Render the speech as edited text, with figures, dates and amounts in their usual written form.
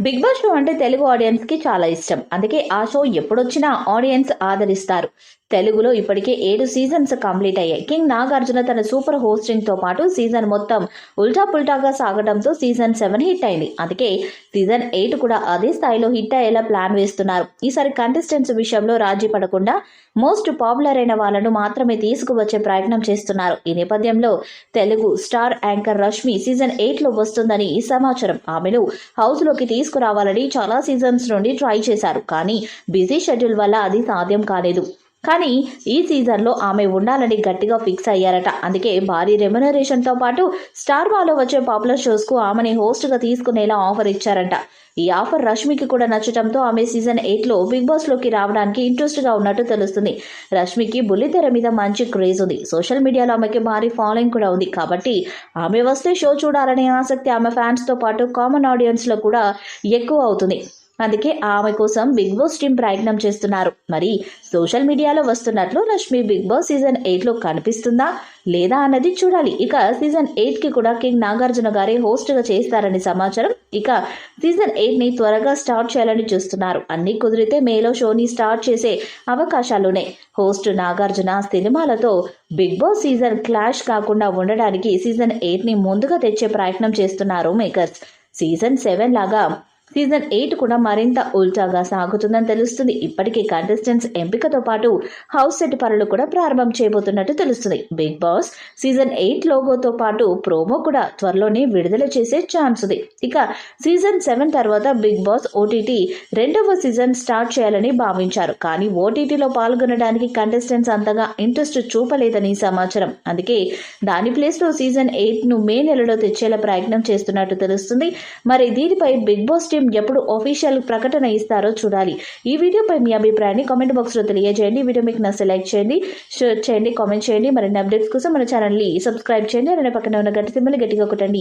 Big boss show అంటే Telugu audience కి చాలా ఇష్టం. అందుకే ఆ షో ఎప్పుడొచ్చినా ఆడియన్స్ ఆదరిస్తారు. తెలుగులో ఇప్పటికే 7 సీజన్స్ కంప్లీట్ అయ్యాయి. కింగ్ నాగార్జున తన సూపర్ హోస్టింగ్ తో పాటు సీజన్ మొత్తం ఉల్టా పుల్టాగా సాగడంతో సీజన్ 7 హిట్ అయింది. అందుకే సీజన్ 8 కూడా అదే స్థాయిలో హిట్ అయ్యేలా ప్లాన్ వేస్తున్నారు. ఈసారి కంటెస్టెంట్స్ విషయంలో రాజీ పడకుండా మోస్ట్ పాపులర్ అయిన వాళ్ళను మాత్రమే తీసుకువచ్చే ప్రయత్నం చేస్తున్నారు. ఈ నేపథ్యంలో Telugu star anchor Rashmi season 8 లో వస్తుందని ఈ సమాచారం. ఆమెను హౌస్ లోకి తీసుకురావాలని చాలా సీజన్స్ నుండి ట్రై చేశారు. కానీ బిజీ షెడ్యూల్ వల్ల అది సాధ్యం కాలేదు. కానీ ఈ సీజన్లో ఆమె ఉండాలని గట్టిగా ఫిక్స్ అయ్యారట. అందుకే భారీ రెమ్యునరేషన్తో పాటు స్టార్ మాలో వచ్చే పాపులర్ షోస్కు ఆమెని హోస్ట్గా తీసుకునేలా ఆఫర్ ఇచ్చారంట. ఈ ఆఫర్ రష్మికి కూడా నచ్చడంతో ఆమె సీజన్ 8లో బిగ్ బాస్లోకి రావడానికి ఇంట్రెస్ట్గా ఉన్నట్టు తెలుస్తుంది. రష్మికి బుల్లితెర మీద మంచి క్రేజ్ ఉంది. సోషల్ మీడియాలో ఆమెకి భారీ ఫాలోయింగ్ కూడా ఉంది. కాబట్టి ఆమె వస్తే షో చూడాలనే ఆసక్తి ఆమె ఫ్యాన్స్తో పాటు కామన్ ఆడియన్స్లో కూడా ఎక్కువ అవుతుంది. అందుకే ఆమె కోసం బిగ్ బాస్ టీం ప్రయత్నం చేస్తున్నారు. మరి సోషల్ మీడియాలో వస్తున్నట్లు రష్మి బిగ్ బాస్ సీజన్ 8లో కనిపిస్తుందా లేదా అన్నది చూడాలి. ఇక సీజన్ 8కి కూడా కింగ్ నాగార్జున గారే హోస్ట్గా చేస్తారని సమాచారం. ఇక సీజన్ 8ని త్వరగా స్టార్ట్ చేయాలని చూస్తున్నారు. అన్ని కుదిరితే మేలో షోని స్టార్ట్ చేసే అవకాశాలున్నాయి. హోస్ట్ నాగార్జున సినిమాలతో బిగ్ బాస్ సీజన్ క్లాష్ కాకుండా ఉండడానికి సీజన్ 8ని ముందుగా తెచ్చే ప్రయత్నం చేస్తున్నారు మేకర్స్. సీజన్ 7 లాగా సీజన్ 8 కూడా మరింత ఉల్టాగా సాగుతుందని తెలుస్తుంది. ఇప్పటికే కంటెస్టెంట్స్ ఎంపికతో పాటు హౌస్ సెట్ పనులు కూడా ప్రారంభం చేయబోతున్నట్టు తెలుస్తుంది. బిగ్ బాస్ సీజన్ 8 లోగోతో పాటు ప్రోమో కూడా త్వరలోనే విడుదల చేసే ఛాన్స్ ఉంది. ఇక సీజన్ 7 తర్వాత బిగ్ బాస్ ఓటీటీ రెండవ సీజన్ స్టార్ట్ చేయాలని భావించారు. కానీ ఓటీటీలో పాల్గొనడానికి కంటెస్టెంట్స్ అంతగా ఇంట్రెస్ట్ చూపలేదని సమాచారం. అందుకే దాని ప్లేస్లో సీజన్ 8ను మే నెలలో తెచ్చేలా ప్రయత్నం చేస్తున్నట్టు తెలుస్తుంది. మరి దీనిపై బిగ్ బాస్ ఎప్పుడు ఆఫీషియల్ ప్రకటన ఇస్తారో చూడాలి. ఈ వీడియోపై మీ అభిప్రాయాన్ని కామెంట్ బాక్స్ లో తెలియజేయండి. వీడియో మీకు నచ్చితే లైక్ చేయండి, షేర్ చేయండి, కామెంట్ చేయండి. మరిన్ని అప్డేట్స్ కోసం మన ఛానల్ ని సబ్స్క్రైబ్ చేయండి. అలానే పక్కన ఉన్న గంట సింబల్ గట్టిగా కొట్టండి.